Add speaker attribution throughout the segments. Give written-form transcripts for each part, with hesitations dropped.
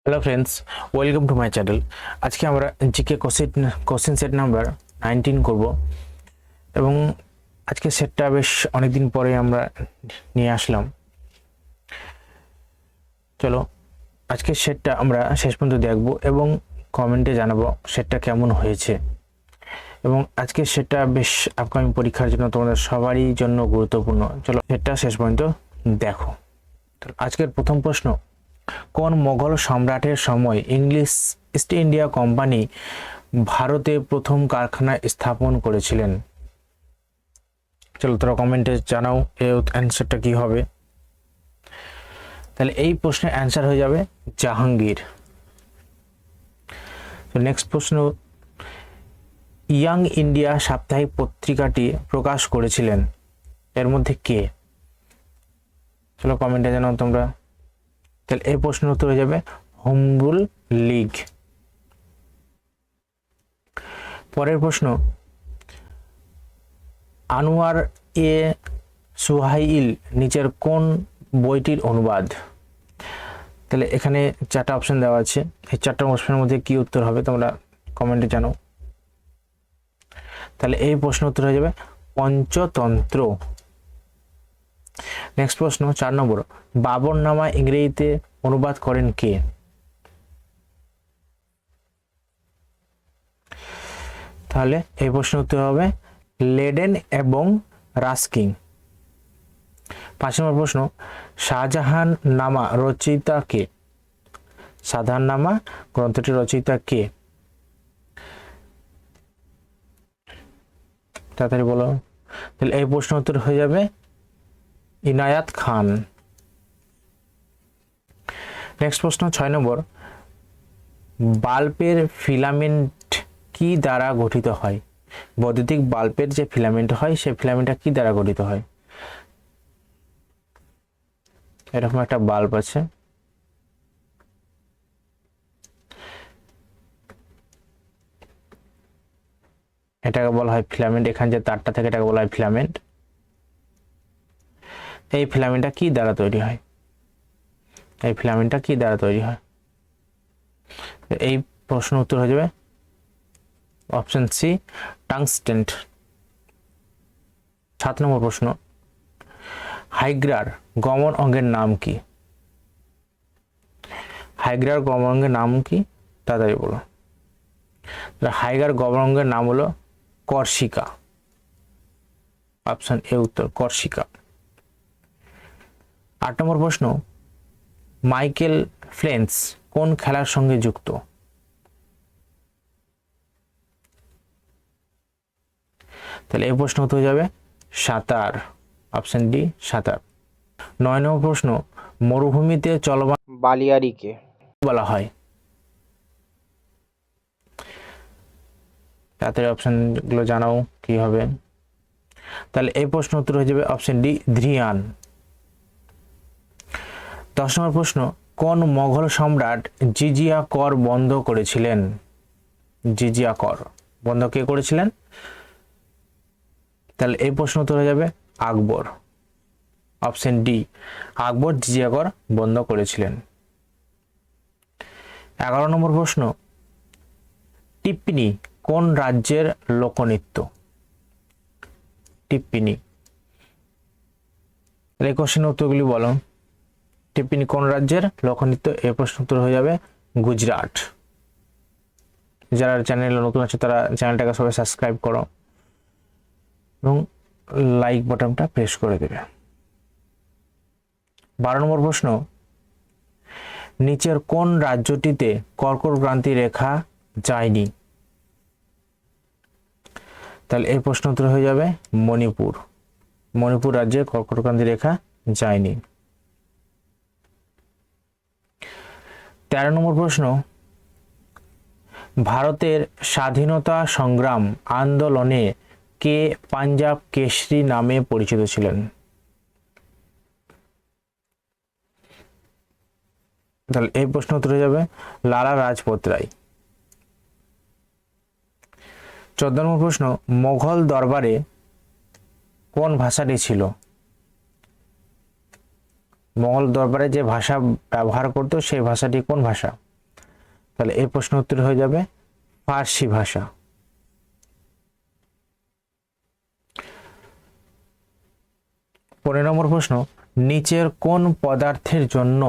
Speaker 1: Hello friends, welcome to my channel. আজকে আমরা GK question set number 19 করব এবং আজকে সেটটা বেশ অনেকদিন পরে আমরা নিয়ে আসলাম। চলো আজকে সেটটা আমরা শেষ পর্যন্ত দেখব এবং কমেন্টে জানাবো সেটটা কেমন হয়েছে। এবং আজকে সেটটা বেশ আপকামিং পরীক্ষার জন্য তোমাদের সবারই জন্য গুরুত্বপূর্ণ। চলো সেটটা শেষ পর্যন্ত দেখো। আজকের প্রথম প্রশ্ন, কোন মোগল সম্রাটের সময় ইংলিশ ইস্ট ইন্ডিয়া কোম্পানি ভারতে প্রথম কারখানা স্থাপন করেছিলেন? চলো তোরা কমেন্টে জানাও এর অ্যান্সারটা কি হবে। তাহলে এই প্রশ্নের অ্যান্সার হয়ে যাবে জাহাঙ্গীর। তো নেক্সট প্রশ্ন, ইয়াং ইন্ডিয়া সাপ্তাহিক পত্রিকাটি প্রকাশ করেছিলেন এর মধ্যে কে? চলো কমেন্টে জানাও তোমরা। তাহলে এই প্রশ্নের উত্তর হয়ে যাবে হোমরুল লীগ। পরের প্রশ্ন, আনোয়ার এ সুহাইল নিচের কোন বইটির অনুবাদ? তাহলে এখানে চারটা অপশন দেওয়া আছে, এই চারটা অপশনের মধ্যে কি উত্তর হবে তোমরা কমেন্টে জানাও। তাহলে এই প্রশ্ন উত্তর হয়ে যাবে পঞ্চতন্ত্র। নেক্সট প্রশ্ন 4 নম্বর, বাবরনামা ইংরেজিতে অনুবাদ করেন কে? তাহলে এই প্রশ্ন উত্তর হবে লেডেন এবং রাস্কিং। 5 নম্বর প্রশ্ন, শাহজাহান নামা রচয়িতা কে? শাহজাহান নামা গ্রন্থটির রচয়িতা কে? তাড়াতাড়ি বলো। তাহলে এই প্রশ্ন উত্তর হয়ে যাবে ইনায়াত খান। নেক্সট প্রশ্ন 6 নম্বর, বাল্বের ফিলামেন্ট কি দ্বারা গঠিত হয়? বৈদ্যুতিক বাল্বের যে ফিলামেন্ট হয় সেই ফিলামেন্টটা কি দ্বারা গঠিত হয়? এরকম একটা বাল্ব আছে, এটাকে বলা হয় ফিলামেন্ট। এখানে যে তারটা থাকে এটাকে বলা হয় ফিলামেন্ট। এই ফিলামেন্টটা কি দ্বারা তৈরি হয়? এই ফিলামেন্টটা কি দ্বারা তৈরি হয়? এই প্রশ্ন উত্তর হয়ে যাবে অপশন সি, টাংস্টেন। 7 নম্বর প্রশ্ন, হাইগ্রার গমন অঙ্গের নাম কি? হাইগ্রার গমন অঙ্গের নাম কি তাড়াতাড়ি বলো। হাইগ্রার গমন অঙ্গের নাম হলো কর্সিকা। অপশন এ উত্তর কর্সিকা। 8 নম্বর প্রশ্ন, মাইকেল ফেলপস কোন খেলার সঙ্গে যুক্ত? তাহলে এই প্রশ্ন হয়ে যাবে সাঁতার। অপশন ডি সাঁতার। 9 নম্বর প্রশ্ন, মরুভূমিতে চলমান বালিয়াড়িকে বলা হয়? তাদের অপশন গুলো জানাও কি হবে। তাহলে এই প্রশ্ন উত্তর হয়ে যাবে অপশন ডি ধ্রিয়ান। 10 নম্বর প্রশ্ন, কোন মোগল সম্রাট জিজিয়া কর বন্ধ করেছিলেন? জিজিয়া কর বন্ধ কে করেছিলেন? তাহলে এই প্রশ্ন উত্তর হয়ে যাবে আকবর। অপশন ডি আকবর জিজিয়া কর বন্ধ করেছিলেন। 11 নম্বর প্রশ্ন, টিপ্পিনি কোন রাজ্যের লোকনৃত্য? টিপ্পিনি। এই কোশ্চেনের উত্তরগুলি বলো। টিপ্পিনি কোন রাজ্যের লোকনৃত্য? এই প্রশ্ন উত্তর হয়ে যাবে গুজরাট। যারা চ্যানেলে নতুন আছে তারা চ্যানেলটাকে সবাই সাবস্ক্রাইব করো এবং লাইক বাটনটা প্রেস করে দেবে। 12 নম্বর প্রশ্ন, নিচের কোন রাজ্যটিতে কর্কট ক্রান্তি রেখা যায়নি? তাহলে এই প্রশ্ন উত্তর হয়ে যাবে মণিপুর। মণিপুর রাজ্যে কর্কট ক্রান্তি রেখা যায়নি। 13 নম্বর প্রশ্ন, ভারতের স্বাধীনতা সংগ্রাম আন্দোলনে কে পাঞ্জাব কেশরী নামে পরিচিত ছিলেন? তাহলে এই প্রশ্ন উত্তর হয়ে যাবে লালা রাজপত রায়। 14 নম্বর প্রশ্ন, মোগল দরবারে কোন ভাষাটি ছিল? মোগল দরবারে যে ভাষা ব্যবহার করতো সেই ভাষাটি কোন ভাষা? তাহলে এই প্রশ্ন উত্তর হয়ে যাবে ফার্সি ভাষা। 15 নম্বর প্রশ্ন, নিচের কোন পদার্থের জন্য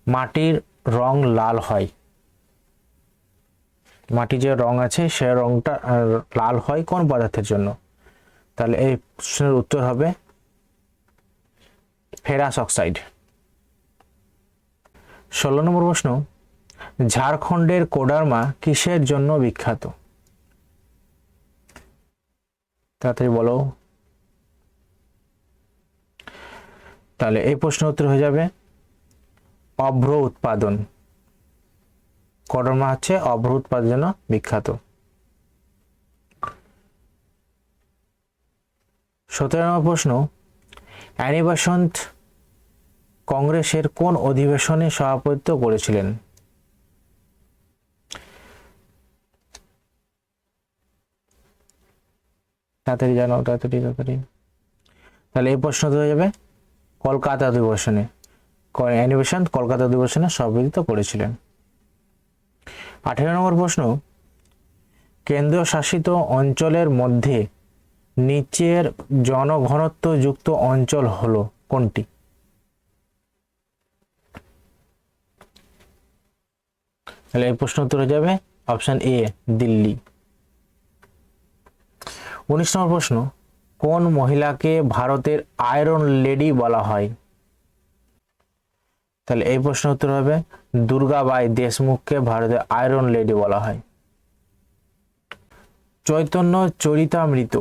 Speaker 1: মাটির রং লাল হয়? মাটি যে রং আছে সে রংটা লাল হয় কোন পদার্থের জন্য? তাহলে এই প্রশ্নের উত্তর হবে ফেরাস অক্সাইড। 16 নম্বর প্রশ্ন, ঝাড়খণ্ডের কোডারমা কিসের জন্য বিখ্যাত? তাড়াতাড়ি বলো। তাহলে এই প্রশ্ন উত্তর হয়ে যাবে অভ্র উৎপাদন। কোডারমা হচ্ছে অভ্র উৎপাদনের জন্য বিখ্যাত। 17 নম্বর প্রশ্ন, অ্যানি বেসান্ত কংগ্রেসের কোন অধিবেশনে সভাপতিত্ব করেছিলেন? তাড়াতাড়ি জানাও, তাড়াতাড়ি। তাহলে এই প্রশ্ন হয়ে যাবে কলকাতা অধিবেশনে। অ্যানি বেসান্ত কলকাতা অধিবেশনে সভাপতিত্ব করেছিলেন। 18 নম্বর প্রশ্ন, কেন্দ্রীয় শাসিত অঞ্চলের মধ্যে নিচের জনঘনত্ব যুক্ত অঞ্চল হলো কোনটি? তাহলে এই প্রশ্ন উত্তর হয়ে যাবে অপশন এ দিল্লি। 19 নম্বর প্রশ্ন, কোন মহিলাকে ভারতের আয়রন লেডি বলা হয়? তাহলে এই প্রশ্ন উত্তর হবে দুর্গাবাই দেশমুখকে ভারতের আয়রন লেডি বলা হয়। চৈতন্য চরিতামৃত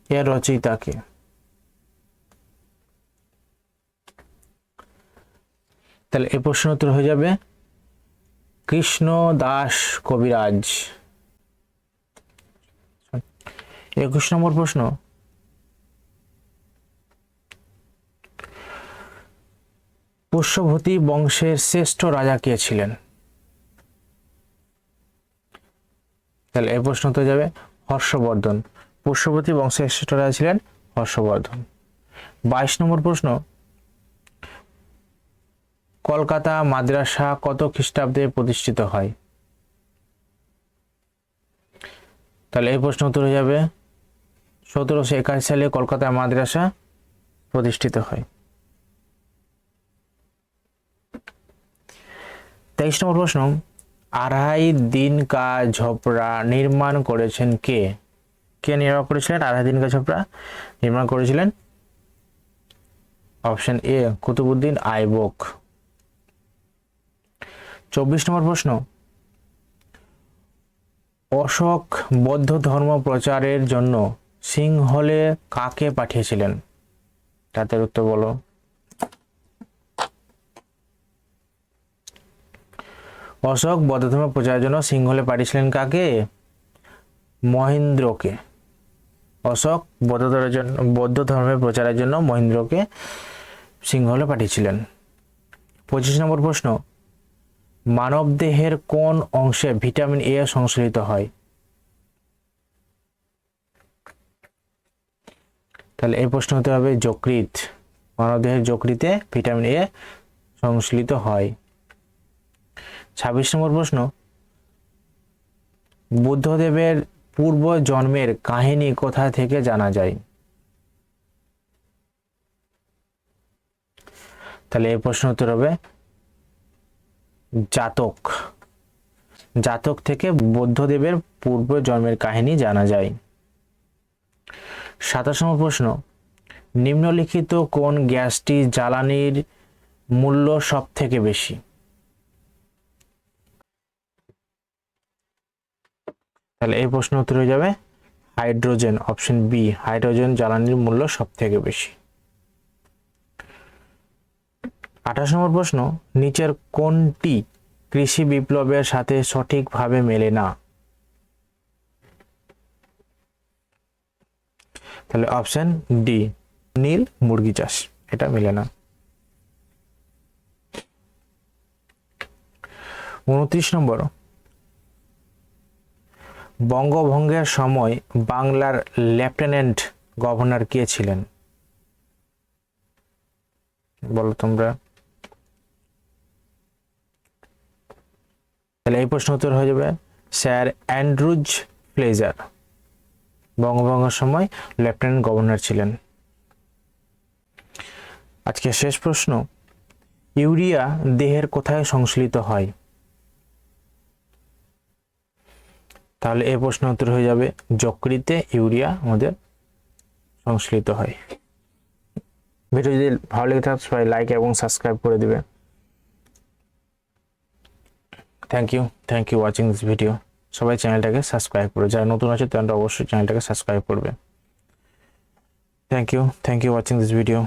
Speaker 1: এর রচয়িতাকে? তাহলে এই প্রশ্ন উত্তর হয়ে যাবে কৃষ্ণ দাস কবিরাজ। 21 নম্বর প্রশ্ন, পুষ্যভূতি বংশের শ্রেষ্ঠ রাজা কে ছিলেন? তাহলে এই প্রশ্ন তো যাবে হর্ষবর্ধন। পুষ্যভূতি বংশের শ্রেষ্ঠ রাজা ছিলেন হর্ষবর্ধন। 22 নম্বর প্রশ্ন, কলকাতা মাদ্রাসা কত খ্রিস্টাব্দে প্রতিষ্ঠিত হয়? তাহলে এই প্রশ্ন উত্তর হয়ে যাবে 1781 সালে কলকাতা মাদ্রাসা প্রতিষ্ঠিত হয়। 23 নম্বর প্রশ্ন, আড়াই দিন কা ঝোপড়া নির্মাণ করেছেন কে? কে নির্মাণ করেছিলেন আড়াই দিন কা ঝোপড়া নির্মাণ করেছিলেন? Option A Qutbuddin Aibak. 24 নম্বর প্রশ্ন, অশোক বৌদ্ধ ধর্ম প্রচারের জন্য সিংহলে কাকে পাঠিয়েছিলেন? তাদের উত্তর বলো। অশোক বৌদ্ধ ধর্ম প্রচারের জন্য সিংহলে পাঠিয়েছিলেন কাকে? মহেন্দ্রকে। অশোক বৌদ্ধ ধর্মের প্রচারের জন্য মহেন্দ্রকে সিংহলে পাঠিয়েছিলেন। 25 নম্বর প্রশ্ন, মানব দেহের কোন অংশে ভিটামিন এ সংশ্লেষিত হয়? তাহলে এই প্রশ্ন হতে হবে যকৃৎ। মানব দেহের যকৃতে ভিটামিন এ সংশ্লেষিত হয়। 26 নম্বর প্রশ্ন, বুদ্ধদেবের পূর্ব জন্মের কাহিনী কোথা থেকে জানা যায়? তাহলে এই প্রশ্ন উত্তর হবে জাতক। জাতক থেকে বুদ্ধদেবের পূর্ব জন্মের কাহিনী জানা যায়। 27 নম্বর প্রশ্ন, নিম্নলিখিত কোন গ্যাসটি জ্বালানির মূল্য সব থেকে বেশি? তাহলে এই প্রশ্ন উত্তর হয়ে যাবে হাইড্রোজেন। অপশন বি হাইড্রোজেন জ্বালানির মূল্য সব থেকে বেশি। 28 নম্বর প্রশ্ন, নিচের কোনটি কৃষি বিপ্লবের সাথে সঠিকভাবে মেলে না? তাহলে অপশন ডি নীল মুরগি চাষ, এটা মেলে না। 29 নম্বর, বঙ্গভঙ্গের সময় বাংলার লেফটেন্যান্ট গভর্নর কে ছিলেন? বলো তোমরা। তাহলে এই প্রশ্ন উত্তর হয়ে যাবে স্যার অ্যান্ড্রুজ ফ্লেজার বঙ্গভঙ্গের সময় লেফটেন্যান্ট গভর্নর ছিলেন। আজকে শেষ প্রশ্ন, ইউরিয়া দেহের কোথায় সংশ্লিষ্ট হয়? তাহলে এই প্রশ্ন উত্তর হয়ে যাবে যকৃতে ইউরিয়া আমাদের সংশ্লিষ্ট হয়। ভিডিও যদি ভালো লেগে থাকে সবাই লাইক এবং সাবস্ক্রাইব করে দিবে। Thank you watching this video. সবাই চ্যানেলটাকে সাবস্ক্রাইব করবে, যারা নতুন আছে তারা অবশ্যই চ্যানেলটাকে সাবস্ক্রাইব করবে। Thank you watching this video.